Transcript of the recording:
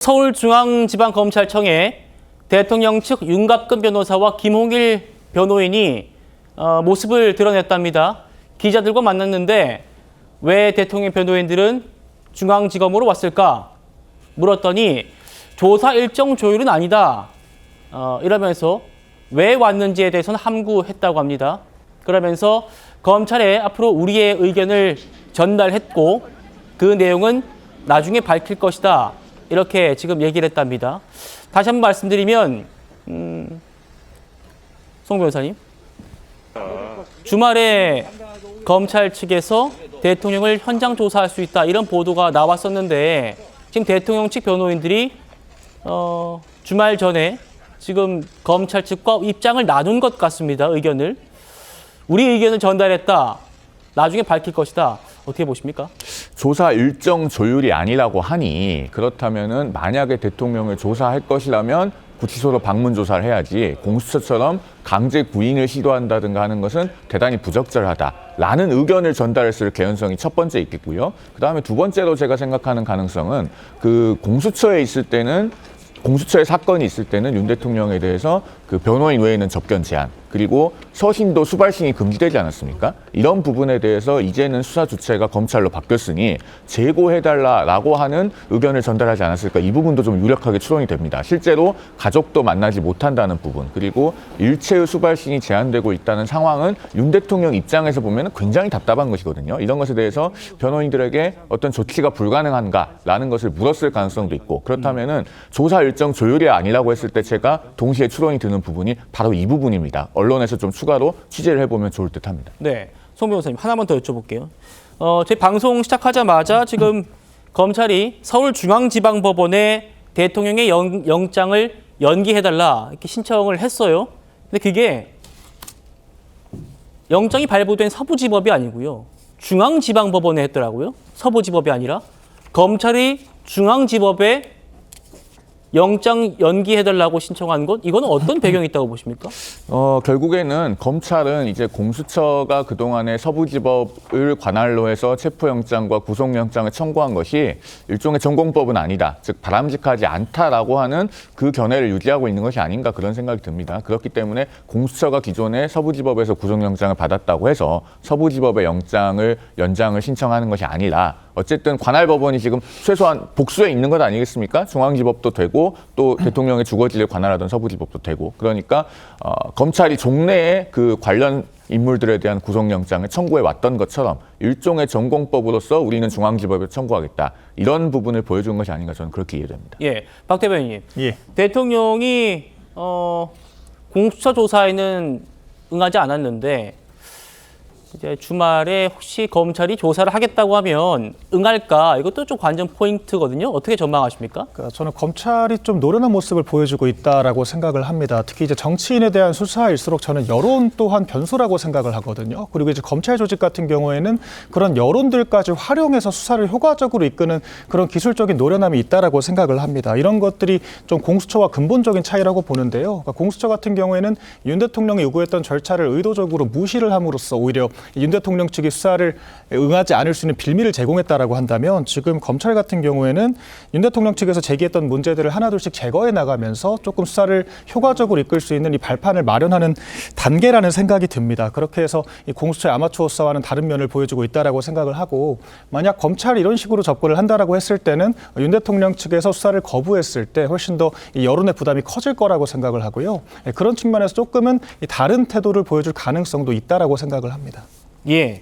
서울중앙지방검찰청에 대통령 측 윤갑근 변호사와 김홍일 변호인이 모습을 드러냈답니다. 기자들과 만났는데 왜 대통령 변호인들은 중앙지검으로 왔을까 물었더니 조사 일정 조율은 아니다. 이러면서 왜 왔는지에 대해서는 함구했다고 합니다. 그러면서 검찰에 앞으로 우리의 의견을 전달했고 그 내용은 나중에 밝힐 것이다. 이렇게 지금 얘기를 했답니다. 다시 한번 말씀드리면 송 변호사님, 주말에 검찰 측에서 대통령을 현장 조사할 수 있다 이런 보도가 나왔었는데 지금 대통령 측 변호인들이 주말 전에 지금 검찰 측과 입장을 나눈 것 같습니다. 의견을. 우리 의견을 전달했다. 나중에 밝힐 것이다. 어떻게 보십니까? 조사 일정 조율이 아니라고 하니 그렇다면은 만약에 대통령을 조사할 것이라면 구치소로 방문 조사를 해야지 공수처처럼 강제 구인을 시도한다든가 하는 것은 대단히 부적절하다라는 의견을 전달했을 개연성이 첫 번째 있겠고요. 그다음에 두 번째로 제가 생각하는 가능성은 그 공수처에 있을 때는 공수처의 사건이 있을 때는 윤 대통령에 대해서 그 변호인 외에는 접견 제한 그리고 서신도 수발신이 금지되지 않았습니까? 이런 부분에 대해서 이제는 수사 주체가 검찰로 바뀌었으니 재고해달라라고 하는 의견을 전달하지 않았을까? 이 부분도 좀 유력하게 추론이 됩니다. 실제로 가족도 만나지 못한다는 부분 그리고 일체의 수발신이 제한되고 있다는 상황은 윤 대통령 입장에서 보면 굉장히 답답한 것이거든요. 이런 것에 대해서 변호인들에게 어떤 조치가 불가능한가라는 것을 물었을 가능성도 있고 그렇다면은 조사 일정 조율이 아니라고 했을 때 제가 동시에 추론이 드는 부분이 바로 이 부분입니다. 언론에서 좀 추가로 취재를 해보면 좋을 듯합니다. 네, 송 변호사님 하나만 더 여쭤볼게요. 제 방송 시작하자마자 지금 검찰이 서울중앙지방법원에 대통령의 영장을 연기해달라 이렇게 신청을 했어요. 근데 그게 영장이 발부된 서부지법이 아니고요. 중앙지방법원에 했더라고요. 서부지법이 아니라 검찰이 중앙지법에 영장 연기해달라고 신청한 것, 이건 어떤 배경이 있다고 보십니까? 결국에는 검찰은 이제 공수처가 그동안에 서부지법을 관할로 해서 체포영장과 구속영장을 청구한 것이 일종의 전공법은 아니다. 즉 바람직하지 않다라고 하는 그 견해를 유지하고 있는 것이 아닌가 그런 생각이 듭니다. 그렇기 때문에 공수처가 기존에 서부지법에서 구속영장을 받았다고 해서 서부지법의 영장을 연장을 신청하는 것이 아니라 어쨌든 관할법원이 지금 최소한 복수에 있는 것 아니겠습니까? 중앙지법도 되고 또 대통령의 주거지를 관할하던 서부지법도 되고 그러니까 검찰이 종래에 그 관련 인물들에 대한 구속영장을 청구해 왔던 것처럼 일종의 전공법으로서 우리는 중앙지법에 청구하겠다. 이런 부분을 보여준 것이 아닌가 저는 그렇게 이해됩니다. 예, 박 대변인님. 예. 대통령이 공수처 조사에는 응하지 않았는데 이제 주말에 혹시 검찰이 조사를 하겠다고 하면 응할까? 이것도 좀 관전 포인트거든요. 어떻게 전망하십니까? 그러니까 저는 검찰이 좀 노련한 모습을 보여주고 있다라고 생각을 합니다. 특히 이제 정치인에 대한 수사일수록 저는 여론 또한 변수라고 생각을 하거든요. 그리고 이제 검찰 조직 같은 경우에는 그런 여론들까지 활용해서 수사를 효과적으로 이끄는 그런 기술적인 노련함이 있다라고 생각을 합니다. 이런 것들이 좀 공수처와 근본적인 차이라고 보는데요. 그러니까 공수처 같은 경우에는 윤 대통령이 요구했던 절차를 의도적으로 무시를 함으로써 오히려 윤 대통령 측이 수사를 응하지 않을 수 있는 빌미를 제공했다라고 한다면 지금 검찰 같은 경우에는 윤 대통령 측에서 제기했던 문제들을 하나둘씩 제거해 나가면서 조금 수사를 효과적으로 이끌 수 있는 이 발판을 마련하는 단계라는 생각이 듭니다. 그렇게 해서 이 공수처의 아마추어 수사와는 다른 면을 보여주고 있다라고 생각을 하고 만약 검찰이 이런 식으로 접근을 한다라고 했을 때는 윤 대통령 측에서 수사를 거부했을 때 훨씬 더 이 여론의 부담이 커질 거라고 생각을 하고요. 그런 측면에서 조금은 다른 태도를 보여줄 가능성도 있다라고 생각을 합니다. 예.